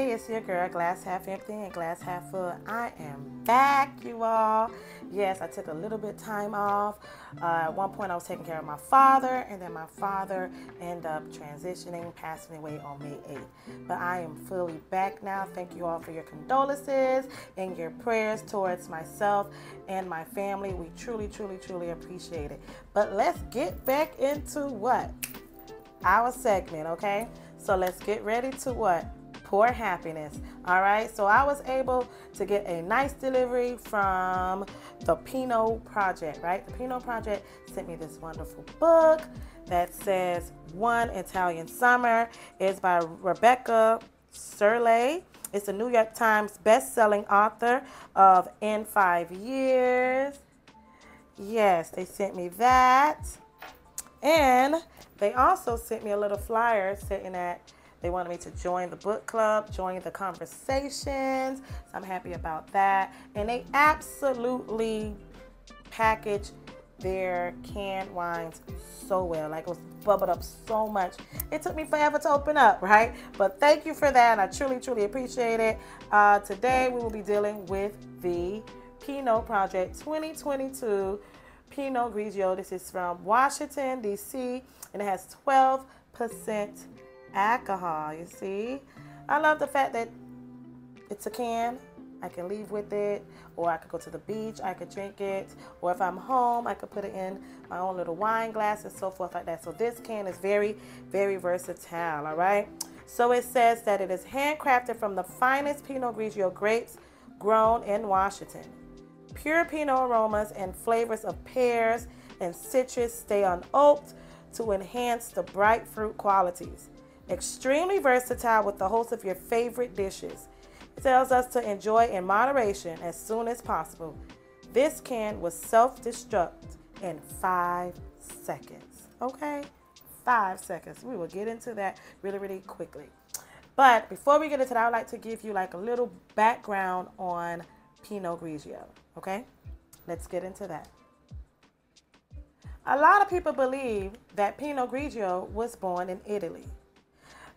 Hey, it's your girl, glass half empty and glass half full. I am back, you all. Yes, I took a little bit time off. At one point, I was taking care of my father, and then my father ended up transitioning, passing away on May 8th. But I am fully back now. Thank you all for your condolences and your prayers towards myself and my family. We truly, truly, truly appreciate it. But let's get back into what? Our segment, okay? So let's get ready to what? Pour happiness. All right, so I was able to get a nice delivery from the Pinot Project, right? The Pinot Project sent me this wonderful book that says One Italian Summer. It's by Rebecca Serle. It's a New York Times best-selling author of In 5 Years. Yes, they sent me that. And they also sent me a little flyer saying that they wanted me to join the book club, join the conversations. So I'm happy about that. And they absolutely packaged their canned wines so well. Like, it was bubbled up so much. It took me forever to open up, right? But thank you for that. I truly, truly appreciate it. Today we will be dealing with the Pinot Project 2022 Pinot Grigio. This is from Washington, D.C., and it has 12% alcohol. You see, I love the fact that it's a can. I can leave with it, or I could go to the beach, I could drink it, or if I'm home, I could put it in my own little wine glass and so forth like that. So this can is very, very versatile. All right, so it says that it is handcrafted from the finest Pinot Grigio grapes grown in Washington. Pure Pinot aromas and flavors of pears and citrus stay unoaked to enhance the bright fruit qualities. Extremely versatile with the host of your favorite dishes. It tells us to enjoy in moderation as soon as possible. This can will self-destruct in 5 seconds. Okay? 5 seconds. We will get into that really, really quickly. But before we get into that, I'd like to give you like a little background on Pinot Grigio. Okay? Let's get into that. A lot of people believe that Pinot Grigio was born in Italy.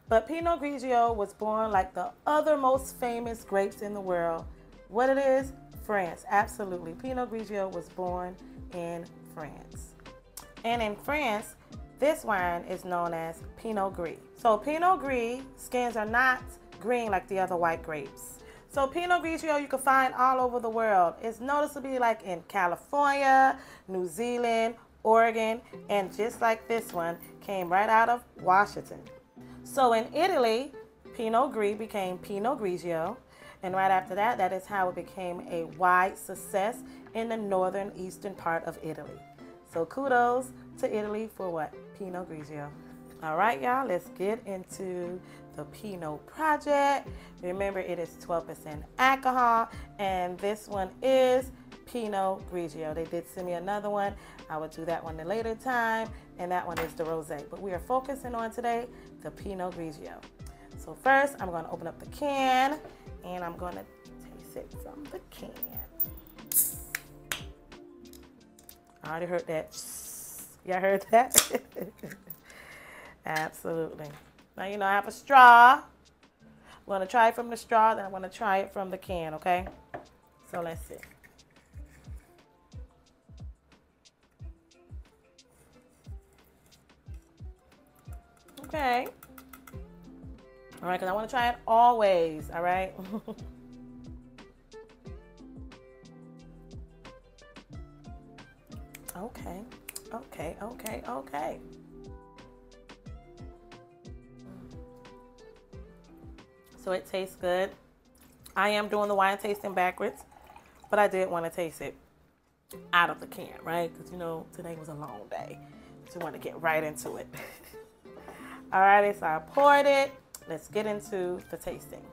But Pinot Grigio was born like the other most famous grapes in the world. What it is? France. Absolutely. Pinot Grigio was born in France. And in France, this wine is known as Pinot Gris. So Pinot Gris skins are not green like the other white grapes. So Pinot Grigio you can find all over the world. It's noticeably like in California, New Zealand, Oregon, and just like this one, came right out of Washington. So in Italy, Pinot Gris became Pinot Grigio, and right after that, that is how it became a wide success in the northern eastern part of Italy. So kudos to Italy for what? Pinot Grigio. All right, y'all, let's get into the Pinot Project. Remember, it is 12% alcohol, and this one is Pinot Grigio. They did send me another one. I will do that one at a later time, and that one is the rosé. But we are focusing on today the Pinot Grigio. So first, I'm going to open up the can, and I'm going to taste it from the can. I already heard that. Y'all heard that? Absolutely. Now, you know, I have a straw. I'm going to try it from the straw, then I'm going to try it from the can, okay? So let's see. Okay. All right, because I want to try it always, all right? Okay. So it tastes good. I am doing the wine tasting backwards, but I did want to taste it out of the can, right? Because, you know, today was a long day. So I want to get right into it. Alrighty, so I poured it. Let's get into the tasting.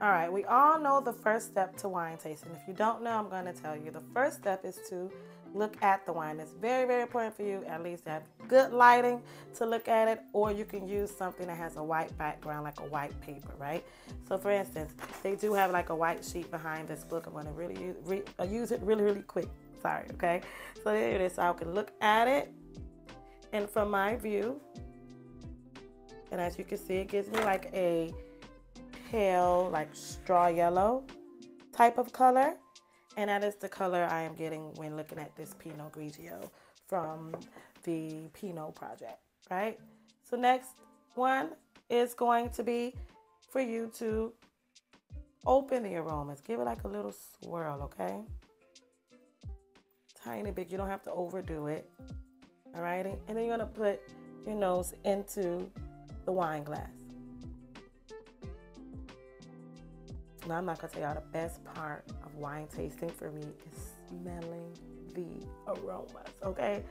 All right, we all know the first step to wine tasting. If you don't know, I'm going to tell you. The first step is to look at the wine. It's very, very important for you at least to have good lighting to look at it, or you can use something that has a white background, like a white paper, right? So for instance, they do have like a white sheet behind this book. I'm going to really use it really, really quick. Sorry, okay? So there it is. So I can look at it, and from my view, and as you can see, it gives me like a pale, like straw yellow type of color. And that is the color I am getting when looking at this Pinot Grigio from the Pinot Project, right? So next one is going to be for you to open the aromas. Give it like a little swirl, okay? Tiny bit. You don't have to overdo it. All right? And then you're going to put your nose into the wine glass. Now, I'm not going to tell y'all the best part of wine tasting for me is smelling the aromas, okay?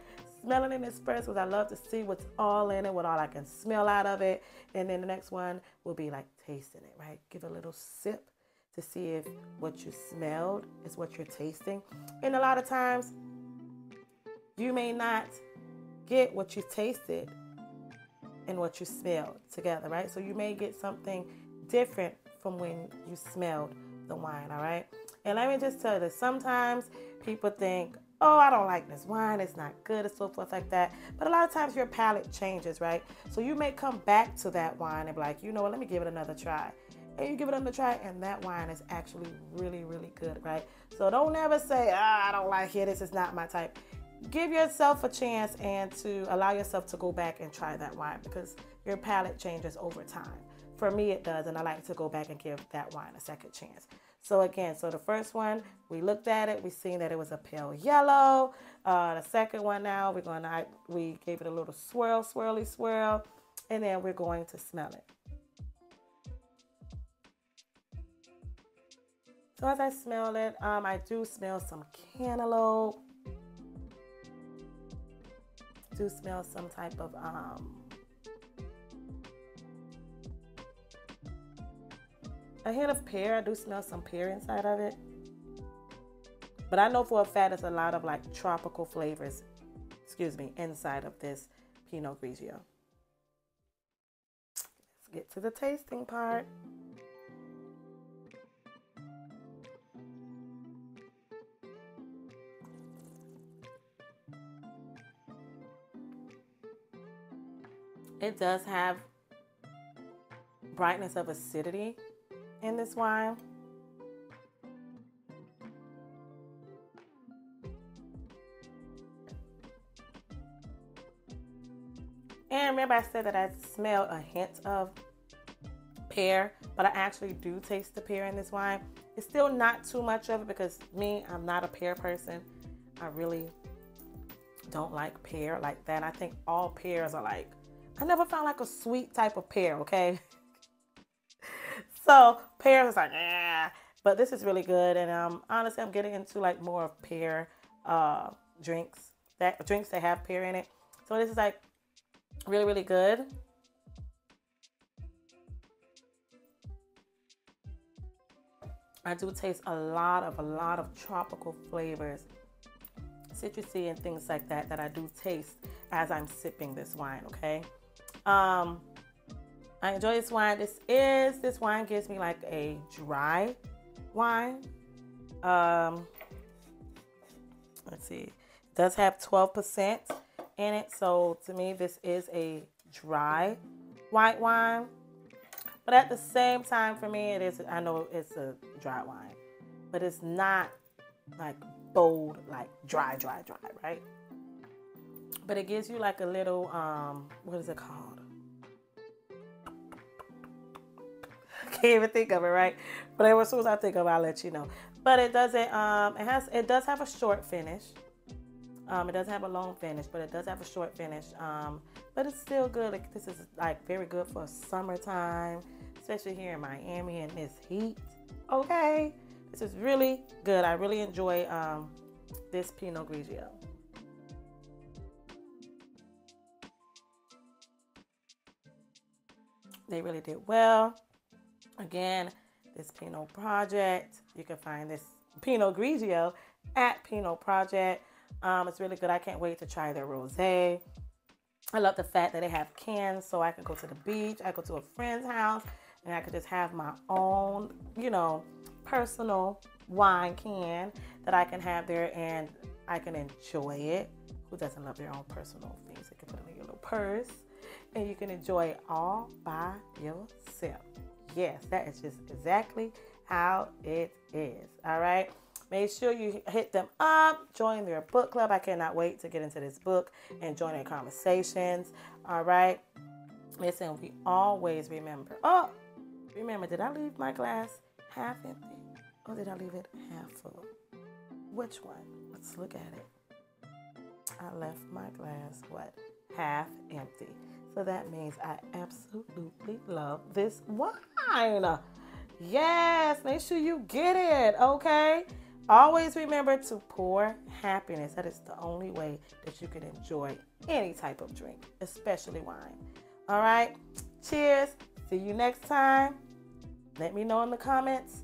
Smelling it is first because I love to see what's all in it, what all I can smell out of it. And then the next one will be like tasting it, right? Give it a little sip to see if what you smelled is what you're tasting. And a lot of times, you may not get what you tasted and what you smelled together, right? So you may get something different from when you smelled the wine, all right? And let me just tell you that sometimes people think, oh, I don't like this wine, it's not good, and so forth like that. But a lot of times your palate changes, right? So you may come back to that wine and be like, you know what, let me give it another try. And you give it another try, and that wine is actually really, really good, right? So don't ever say, I don't like it, this is not my type. Give yourself a chance and to allow yourself to go back and try that wine because your palate changes over time. For me, it does, and I like to go back and give that wine a second chance. So again, so the first one, we looked at it, we seen that it was a pale yellow. The second one now, we gave it a little swirly swirl, and then we're going to smell it. So as I smell it, I do smell some cantaloupe. Do smell some type of a hint of pear. I do smell some pear inside of it. But I know for a fact there's a lot of like tropical flavors, inside of this Pinot Grigio. Let's get to the tasting part. It does have brightness of acidity in this wine. And remember I said that I smelled a hint of pear, but I actually do taste the pear in this wine. It's still not too much of it because I'm not a pear person. I really don't like pear like that. I think all pears are like, I never found like a sweet type of pear, okay? So pear is like, but this is really good. And honestly, I'm getting into like more of pear drinks that have pear in it. So this is like really, really good. I do taste a lot of tropical flavors, citrusy and things like that I do taste as I'm sipping this wine, okay? I enjoy this wine. This wine gives me like a dry wine. Let's see. It does have 12% in it. So to me, this is a dry white wine. But at the same time, for me, I know it's a dry wine, but it's not like bold, like dry, right? But it gives you like a little, what is it called? Can't even think of it, right? But as soon as I think of it, I'll let you know. But it doesn't, it does have a short finish. It doesn't have a long finish, but it does have a short finish. But it's still good. Like, this is like very good for summertime, especially here in Miami in this heat. Okay, this is really good. I really enjoy this Pinot Grigio. They really did well. Again, this Pinot Project, you can find this Pinot Grigio at Pinot Project. It's really good. I can't wait to try their rosé. I love the fact that they have cans, so I can go to the beach, I go to a friend's house, and I could just have my own, personal wine can that I can have there, and I can enjoy it. Who doesn't love their own personal things? You can put it in your little purse, and you can enjoy it all by yourself. Yes, that is just exactly how it is. All right. Make sure you hit them up. Join their book club. I cannot wait to get into this book and join their conversations. All right. Listen, we always remember. Oh, remember, did I leave my glass half empty or did I leave it half full? Which one? Let's look at it. I left my glass, what? Half empty. So that means I absolutely love this wine. Yes, make sure you get it, okay? Always remember to pour happiness. That is the only way that you can enjoy any type of drink, especially wine. All right? Cheers. See you next time. Let me know in the comments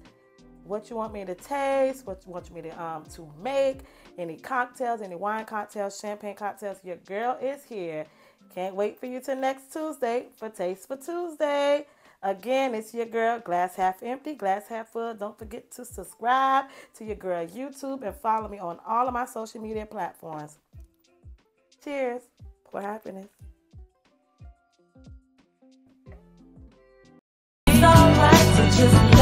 what you want me to taste, what you want me to make, any cocktails, any wine cocktails, champagne cocktails. Your girl is here. Can't wait for you till next Tuesday for Tasteful Tuesday. Again, it's your girl, glass half empty, glass half full. Don't forget to subscribe to your girl YouTube and follow me on all of my social media platforms. Cheers for happiness. It's all right to just